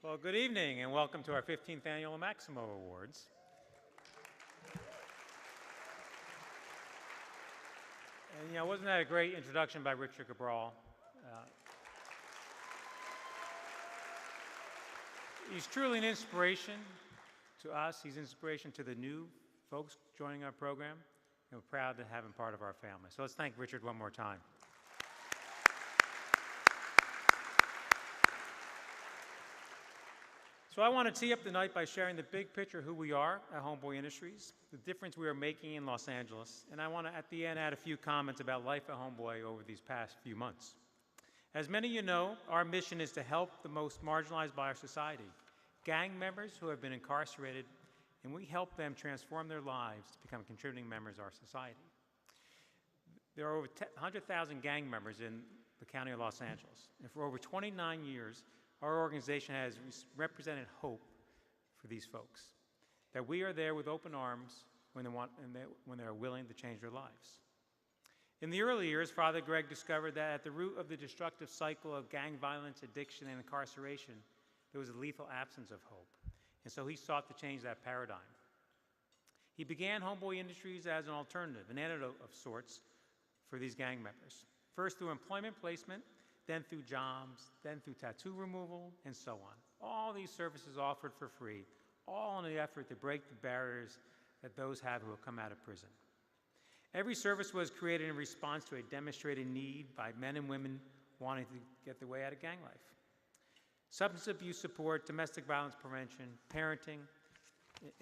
Well, good evening and welcome to our 15th annual Máximo Awards. And wasn't that a great introduction by Richard Cabral? He's truly an inspiration to us. He's an inspiration to the new folks joining our program, and we're proud to have him part of our family. So let's thank Richard one more time. So I want to tee up the night by sharing the big picture of who we are at Homeboy Industries, the difference we are making in Los Angeles, and I want to, at the end, add a few comments about life at Homeboy over these past few months. As many of you know, our mission is to help the most marginalized by our society, gang members who have been incarcerated, and we help them transform their lives to become contributing members of our society. There are over 100,000 gang members in the county of Los Angeles, and for over 29 years, our organization has represented hope for these folks, that we are there with open arms when they are willing to change their lives. In the early years, Father Greg discovered that at the root of the destructive cycle of gang violence, addiction, and incarceration, there was a lethal absence of hope. And so he sought to change that paradigm. He began Homeboy Industries as an alternative, an antidote of sorts for these gang members. First through employment placement, then through jobs, then through tattoo removal, and so on. All these services offered for free, all in the effort to break the barriers that those have who have come out of prison. Every service was created in response to a demonstrated need by men and women wanting to get their way out of gang life. Substance abuse support, domestic violence prevention, parenting,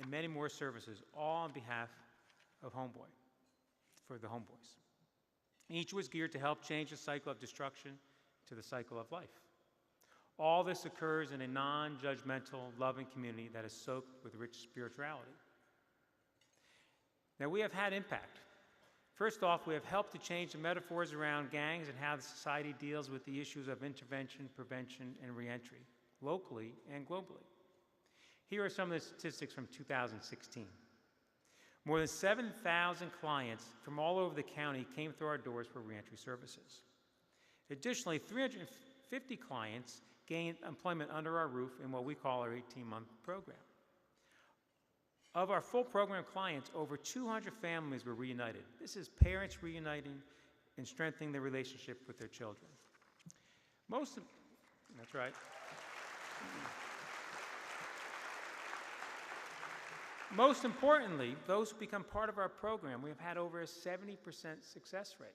and many more services, all on behalf of Homeboy, for the Homeboys. Each was geared to help change the cycle of destruction to the cycle of life. All this occurs in a non-judgmental, loving community that is soaked with rich spirituality. Now, we have had impact. First off, we have helped to change the metaphors around gangs and how the society deals with the issues of intervention, prevention, and reentry, locally and globally. Here are some of the statistics from 2016. More than 7,000 clients from all over the county came through our doors for reentry services. Additionally, 350 clients gained employment under our roof in what we call our 18-month program. Of our full program clients, over 200 families were reunited. This is parents reuniting and strengthening their relationship with their children. That's right. Most importantly, those who become part of our program, we have had over a 70% success rate.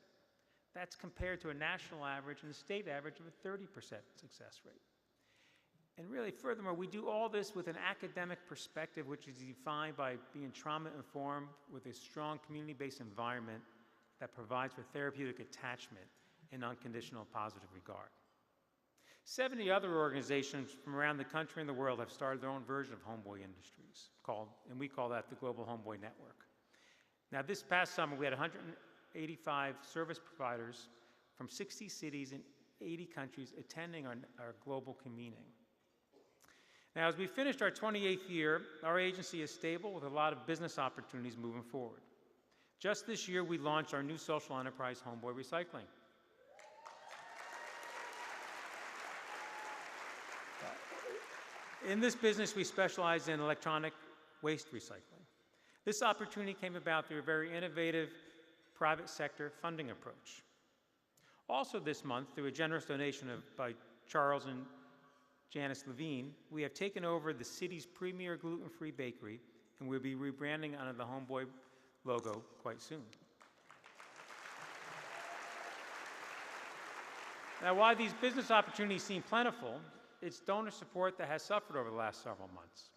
That's compared to a national average and a state average of a 30% success rate. And really, furthermore, we do all this with an academic perspective, which is defined by being trauma-informed with a strong community-based environment that provides for therapeutic attachment and unconditional positive regard. 70 other organizations from around the country and the world have started their own version of Homeboy Industries, and we call that the Global Homeboy Network. Now, this past summer, we had 185 service providers from 60 cities and 80 countries attending our global convening. Now, as we finished our 28th year, our agency is stable with a lot of business opportunities moving forward. Just this year, we launched our new social enterprise, Homeboy Recycling. In this business, we specialize in electronic waste recycling. This opportunity came about through a very innovative private sector funding approach. Also this month, through a generous donation by Charles and Janice Levine, we have taken over the city's premier gluten-free bakery, and we'll be rebranding under the Homeboy logo quite soon. Now, while these business opportunities seem plentiful, it's donor support that has suffered over the last several months.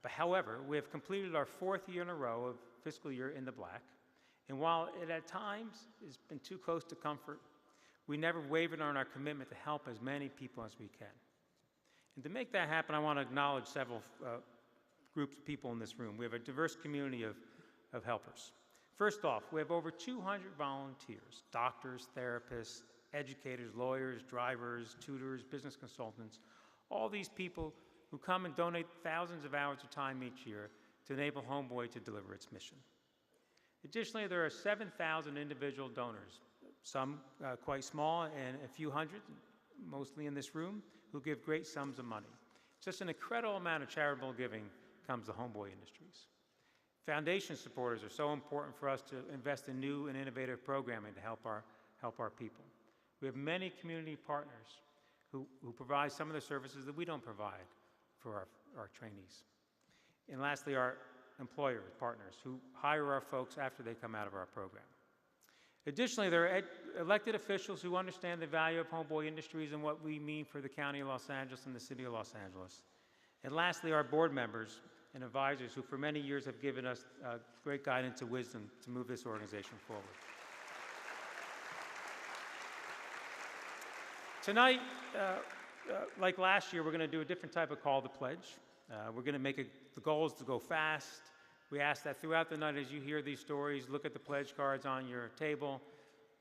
However, we have completed our 4th year in a row of fiscal year in the black, and while it at times has been too close to comfort, we never wavered on our commitment to help as many people as we can. And to make that happen, I want to acknowledge several groups of people in this room. We have a diverse community of helpers. First off, we have over 200 volunteers, doctors, therapists, educators, lawyers, drivers, tutors, business consultants, all these people who come and donate thousands of hours of time each year to enable Homeboy to deliver its mission. Additionally, there are 7,000 individual donors, some quite small and a few hundred, mostly in this room, who give great sums of money. Just an incredible amount of charitable giving comes to Homeboy Industries. Foundation supporters are so important for us to invest in new and innovative programming to help our people. We have many community partners who provide some of the services that we don't provide for our trainees. And lastly, our employer partners who hire our folks after they come out of our program. Additionally, there are elected officials who understand the value of Homeboy Industries and what we mean for the County of Los Angeles and the City of Los Angeles. And lastly, our board members and advisors who for many years have given us great guidance and wisdom to move this organization forward. Tonight, like last year, we're going to do a different type of call to pledge. We're going to make the goal is to go fast. We ask that throughout the night as you hear these stories, look at the pledge cards on your table.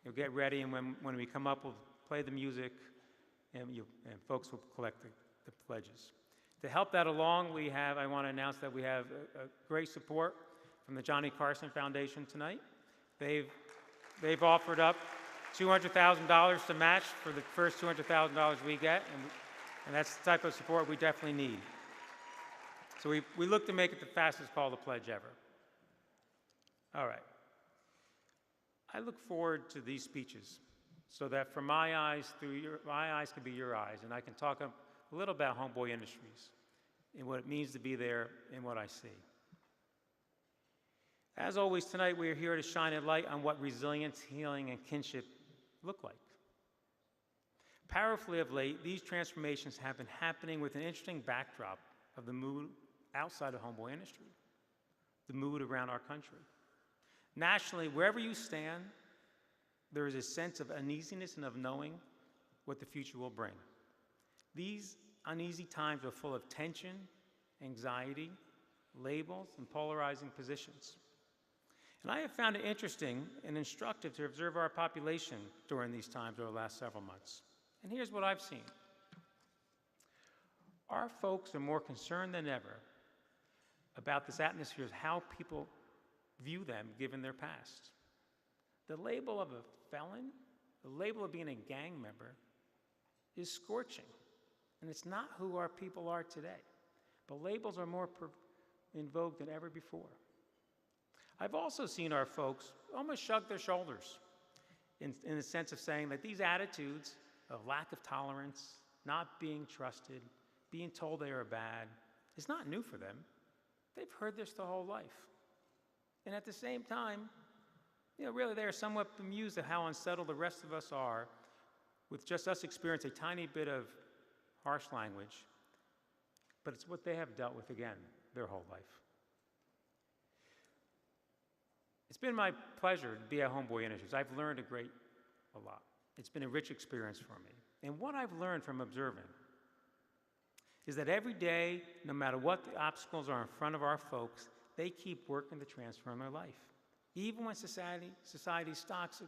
You'll get ready, and when we come up, we'll play the music, and folks will collect the pledges. To help that along, I want to announce that we have a great support from the Johnny Carson Foundation tonight. They've offered up $200,000 to match for the first $200,000 we get, and that's the type of support we definitely need. So we look to make it the fastest call to pledge ever. All right. I look forward to these speeches so that from my eyes, my eyes can be your eyes, and I can talk a little about Homeboy Industries and what it means to be there and what I see. As always, tonight we are here to shine a light on what resilience, healing, and kinship look like. Powerfully of late, these transformations have been happening with an interesting backdrop of the mood outside of Homeboy Industry, the mood around our country. Nationally, wherever you stand, there is a sense of uneasiness and of knowing what the future will bring. These uneasy times are full of tension, anxiety, labels, and polarizing positions. And I have found it interesting and instructive to observe our population during these times over the last several months. And here's what I've seen. Our folks are more concerned than ever about this atmosphere of how people view them given their past. The label of a felon, the label of being a gang member, is scorching. And it's not who our people are today. But labels are more in vogue than ever before. I've also seen our folks almost shrug their shoulders in the sense of saying that these attitudes of lack of tolerance, not being trusted, being told they are bad, is not new for them. They've heard this their whole life. And at the same time, really they are somewhat bemused at how unsettled the rest of us are with just us experiencing a tiny bit of harsh language, but it's what they have dealt with, again, their whole life. It's been my pleasure to be at Homeboy Industries. I've learned a lot. It's been a rich experience for me. And what I've learned from observing is that every day, no matter what the obstacles are in front of our folks, they keep working to transform their life. Even when society stacks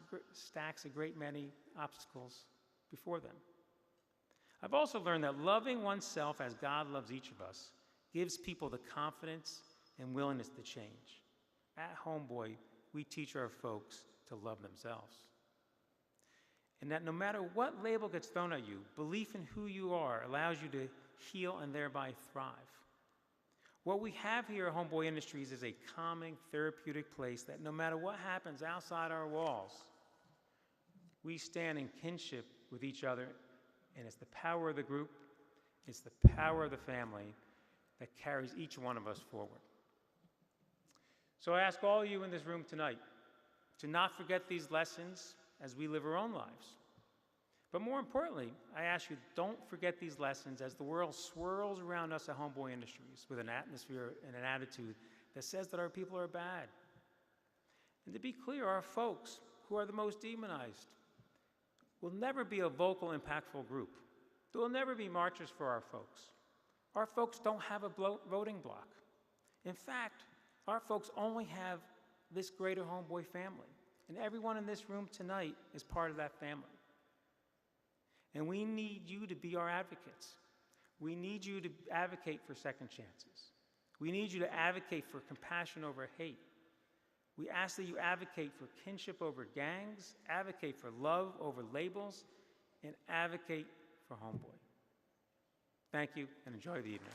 a great many obstacles before them. I've also learned that loving oneself as God loves each of us gives people the confidence and willingness to change. At Homeboy, we teach our folks to love themselves. And that no matter what label gets thrown at you, belief in who you are allows you to heal and thereby thrive. What we have here at Homeboy Industries is a calming, therapeutic place that no matter what happens outside our walls, we stand in kinship with each other, and it's the power of the group, it's the power of the family that carries each one of us forward. So I ask all of you in this room tonight to not forget these lessons as we live our own lives. But more importantly, I ask you, don't forget these lessons as the world swirls around us at Homeboy Industries with an atmosphere and an attitude that says that our people are bad. And to be clear, our folks, who are the most demonized, will never be a vocal, impactful group. There will never be marchers for our folks. Our folks don't have a voting bloc. In fact, our folks only have this greater Homeboy family. And everyone in this room tonight is part of that family. And we need you to be our advocates. We need you to advocate for second chances. We need you to advocate for compassion over hate. We ask that you advocate for kinship over gangs, advocate for love over labels, and advocate for Homeboy. Thank you, and enjoy the evening.